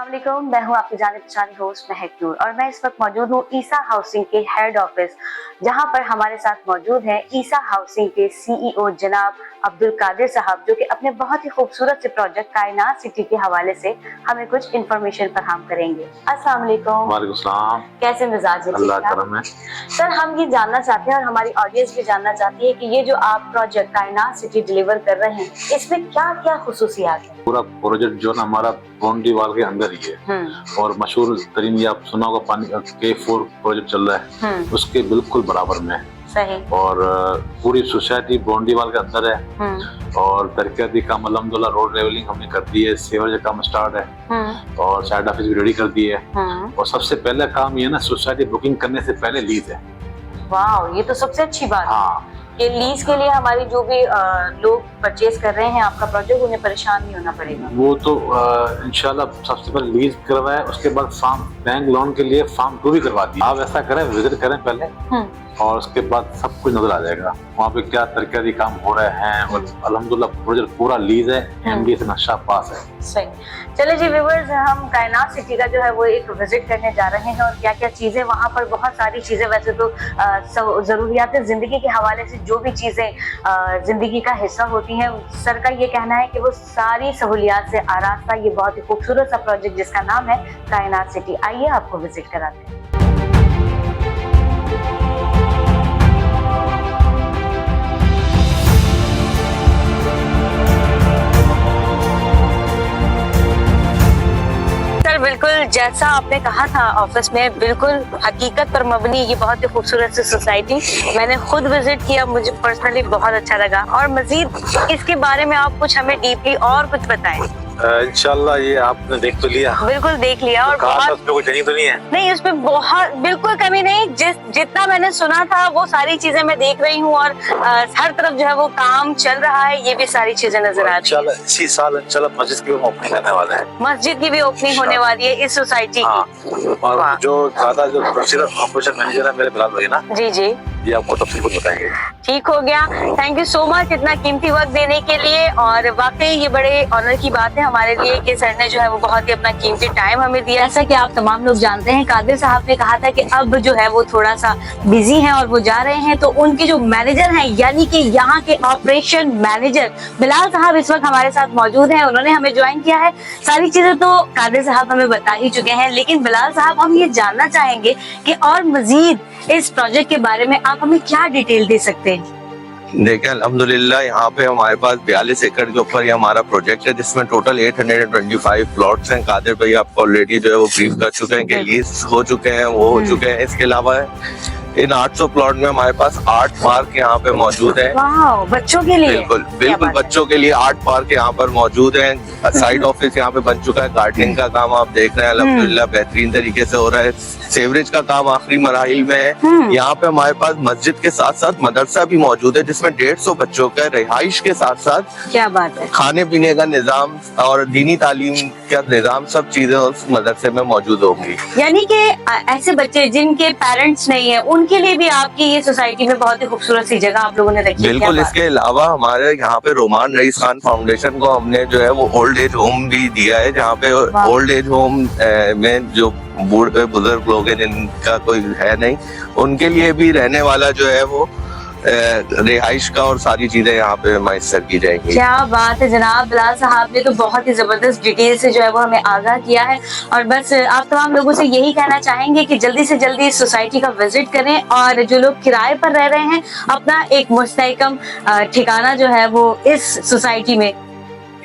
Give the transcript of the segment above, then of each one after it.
वालेकुम, मैं हूं आपकी जाने पहचानी होस्ट महक नूर और मैं इस वक्त मौजूद हूं ईसा हाउसिंग के हेड ऑफिस, जहां पर हमारे साथ मौजूद हैं ईसा हाउसिंग के सीईओ जनाब अब्दुल कादिर साहब, जो कि अपने बहुत ही खूबसूरत से प्रोजेक्ट कायनात सिटी के हवाले से हमें कुछ इंफॉर्मेशन फराहम करेंगे। अस्सलाम वालेकुम। वालेकुम सलाम। कैसे मिजाज है? अल्लाह करम है। सर, हम ये जानना चाहते हैं और हमारी ऑडियंस भी जानना चाहती है कि ये जो आप प्रोजेक्ट कायनात सिटी डिलीवर कर रहे हैं, इसमें क्या क्या खुसूसियात है? पूरा प्रोजेक्ट जो ना हमारा बाउंड्री वॉल के अंदर ही है और मशहूर तरीन ये आप सुना होगा पानी K4 प्रोजेक्ट चल रहा है, उसके बिल्कुल बराबर में है। सही। और पूरी सोसाइटी बाउंड्री वॉल के अंदर है और तरक्याती काम अल्हम्दुलिल्लाह रोड लेवलिंग हमने कर दी है, सीवरेज का काम स्टार्ट है और साइड ऑफिस भी रेडी कर दी है। और सबसे पहला काम ये ना सोसाइटी बुकिंग करने से पहले लीज है। वाह, ये तो सबसे अच्छी बात है। हाँ, ये लीज के लिए हमारी जो भी लोग परचेज कर रहे हैं आपका प्रोजेक्ट, उन्हें परेशान नहीं होना पड़ेगा। वो तो इंशाल्लाह सबसे पहले लीज करवाए, उसके बाद फार्म बैंक लोन के लिए फार्म 2 भी करवा दी। आप ऐसा करें, विजिट करें पहले और उसके बाद सब कुछ नजर आ जाएगा वहाँ पे क्या तरक्याती काम हो रहे हैं। और अल्हम्दुलिल्लाह प्रोजेक्ट पूरा लीज है, MD से नक्शा पास है। सही। चलिए जी व्यूअर्स, हम कायनात सिटी का जो है वो एक विजिट करने जा रहे हैं और क्या क्या चीजें वहाँ पर, बहुत सारी चीजें, वैसे तो जरूरियात जिंदगी के हवाले से जो भी चीजें जिंदगी का हिस्सा होती हैं, सर का ये कहना है कि वो सारी सहूलियात से आरास्ता ये बहुत ही खूबसूरत सा प्रोजेक्ट जिसका नाम है कायनात सिटी। आइए आपको विजिट कराते हैं। बिल्कुल जैसा आपने कहा था ऑफिस में, बिल्कुल हकीकत पर मबनी ये बहुत ही खूबसूरत सी सोसाइटी मैंने खुद विजिट किया, मुझे पर्सनली बहुत अच्छा लगा। और मजीद इसके बारे में आप कुछ हमें डीपली और कुछ बताएं। इंशाल्लाह ये आपने देख तो लिया। बिल्कुल देख लिया। और उसमें कोई कमी तो नहीं है? नहीं, उसमें बहुत बिल्कुल कमी नहीं। जितना मैंने सुना था वो सारी चीजें मैं देख रही हूँ और हर तरफ जो है वो काम चल रहा है, ये भी सारी चीजें नजर आ रही है। इसी साल इंशाल्लाह मस्जिद की ओपनिंग होने वाला है। मस्जिद की भी ओपनिंग होने वाली है इस सोसाइटी की। और जो दादा जो ऑपरेशन मैनेजर है मेरे बिलाल भाई ना, जी जी, ये आपको तफसील बताएंगे। ठीक हो गया, थैंक यू सो मच इतना कीमती वक्त देने के लिए। और वाकई ये बड़े ऑनर की बात है हमारे लिए कि सर ने जो है वो बहुत ही अपना कीमती टाइम हमें दिया। जैसा कि आप तमाम लोग जानते हैं, कादिर साहब ने कहा था कि अब जो है वो थोड़ा सा बिजी हैं और वो जा रहे हैं, तो उनके जो मैनेजर हैं, यानी कि यहाँ के ऑपरेशन मैनेजर बिलाल साहब इस वक्त हमारे साथ मौजूद हैं। उन्होंने हमें ज्वाइन किया है। सारी चीजें तो कादिर साहब हमें बता ही चुके हैं, लेकिन बिलाल साहब हम ये जानना चाहेंगे कि और मजीद इस प्रोजेक्ट के बारे में आप हमें क्या डिटेल दे सकते हैं? देखिए अल्हम्दुलिल्लाह यहाँ पे हमारे पास 42 एकड़ के ऊपर ये हमारा प्रोजेक्ट है, जिसमें टोटल 825 प्लॉट्स हैं। कादिर भाई आपको ऑलरेडी जो है वो ब्रीफ कर चुके हैं कि लीज हो चुके हैं, वो हो चुके हैं। इसके अलावा इन 800 प्लॉट में हमारे पास 8 पार्क यहाँ पे मौजूद है। बच्चों के लिए? बिल्कुल बच्चों के लिए 8 पार्क यहाँ पर मौजूद हैं। साइड ऑफिस यहाँ पे बन चुका है। गार्डनिंग का काम आप देख रहे हैं अल्हम्दुलिल्लाह बेहतरीन तरीके से हो रहा है। सीवरेज का काम आखिरी मराहिल में है। यहाँ पे हमारे पास मस्जिद के साथ साथ मदरसा भी मौजूद है, जिसमें 150 बच्चों का रिहाइश के साथ साथ, क्या बात है, खाने पीने का निजाम और दीनी तालीम का निजाम, सब चीजें उस मदरसे में मौजूद होंगी। यानी कि ऐसे बच्चे जिनके पेरेंट्स नहीं है, उनके लिए भी आपकी ये सोसाइटी में बहुत ही खूबसूरत सी जगह आप लोगों ने रखी है। बिल्कुल। इसके अलावा हमारे यहाँ पे रोमान रईस खान फाउंडेशन को हमने जो है वो ओल्ड एज होम भी दिया है, जहाँ पे ओल्ड एज होम में जो बूढ़े बुजुर्ग लोग हैं जिनका कोई है नहीं, उनके लिए भी रहने वाला जो है वो रिहाइश का और सारी चीजें यहाँ पे मैसर की जाएंगी। क्या बात है जनाब, बिलाल साहब ने तो बहुत ही जबरदस्त डिटेल से जो है वो हमें आगाह किया है। और बस आप तमाम लोगों से यही कहना चाहेंगे कि जल्दी से जल्दी इस सोसाइटी का विजिट करें और जो लोग किराए पर रह रहे हैं अपना एक मुस्तहकम ठिकाना जो है वो इस सोसाइटी में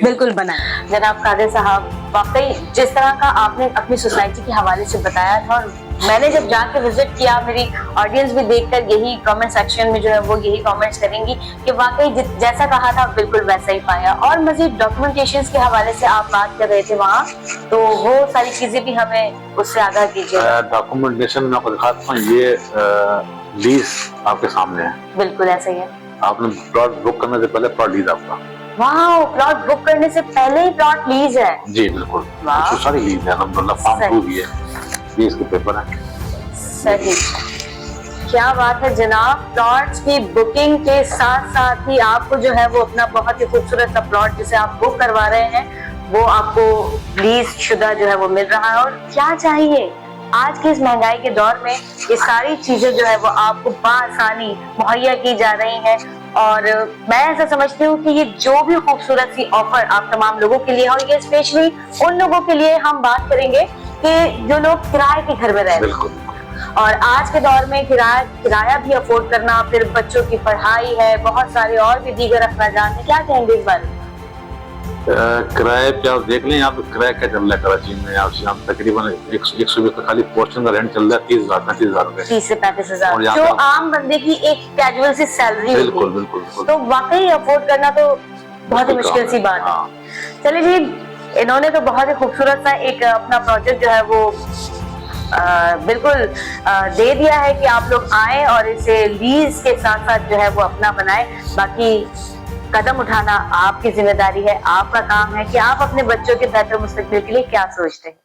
बिल्कुल बनाए। जनाब कादिर साहब, वाकई जिस तरह का आपने अपनी सोसाइटी के हवाले से बताया था और मैंने जब जाके विजिट किया, मेरी ऑडियंस भी देखकर यही कमेंट सेक्शन में जो है वो यही कमेंट्स करेंगी कि वाकई जैसा कहा था बिल्कुल वैसा ही पाया। और मजीद डॉक्यूमेंटेशंस के हवाले से आप बात कर रहे थे वहाँ, तो वो सारी चीजें भी हमें उससे आगाह कीजिए। डॉक्यूमेंटेशन में आपको दिखाता हूँ, ये लीज आपके सामने है। बिल्कुल ऐसा ही है। आपने प्लॉट बुक करने से पहले प्लॉट लीज आपका। वाह, प्लॉट बुक करने से पहले ही प्लॉट लीज है? जी बिल्कुल, सारी लीज है अल्हम्दुलिल्लाह। फार्म 2 भी है, ये इसके पेपर है। सही, क्या बात है जनाब। प्लॉट्स की बुकिंग के साथ साथ ही आपको जो है वो अपना बहुत ही खूबसूरत सा प्लॉट जिसे आप बुक करवा रहे हैं वो आपको लीज शुदा जो है वो मिल रहा है। और क्या चाहिए आज के इस महंगाई के दौर में, ये सारी चीजें जो है वो आपको बआसानी मुहैया की जा रही हैं। और मैं ऐसा समझती हूँ कि ये जो भी खूबसूरत सी ऑफर आप तमाम लोगों के लिए, और ये स्पेशली उन लोगों के लिए हम बात करेंगे कि जो लोग किराए के घर में रहते हैं, और आज के दौर में किराया भी अफोर्ड करना, फिर बच्चों की पढ़ाई है, बहुत सारे और भी दीगर अखराजात हैं। क्या कहेंगे इस बारे में? किराए पे आप देख लें, यहाँ पे किराया क्या चल रहा है कराची में। यहाँ तकरीबन 100 का खाली पोर्शन का रेंट चल रहा है 30,000 रुपए, 30 से 35,000, और यहाँ जो पे- आम बंदे की एक कैजुअल सी सैलरी बिल्कुल होगी। बिल्कुल बिल्कुल। तो वाकई अफोर्ड करना तो बहुत ही बिल्कुल मुश्किल सी काम बात है, है। हाँ। चलिए जी, इन्होंने तो बहुत ही खूबसूरत सा एक अपना प्रोजेक्ट जो है वो बिल्कुल दे दिया है कि आप लोग आए और इसे लीज के साथ साथ जो है वो अपना बनाए। बाकी कदम उठाना आपकी जिम्मेदारी है, आपका काम है कि आप अपने बच्चों के बेहतर मुस्तकबिल के लिए क्या सोचते हैं।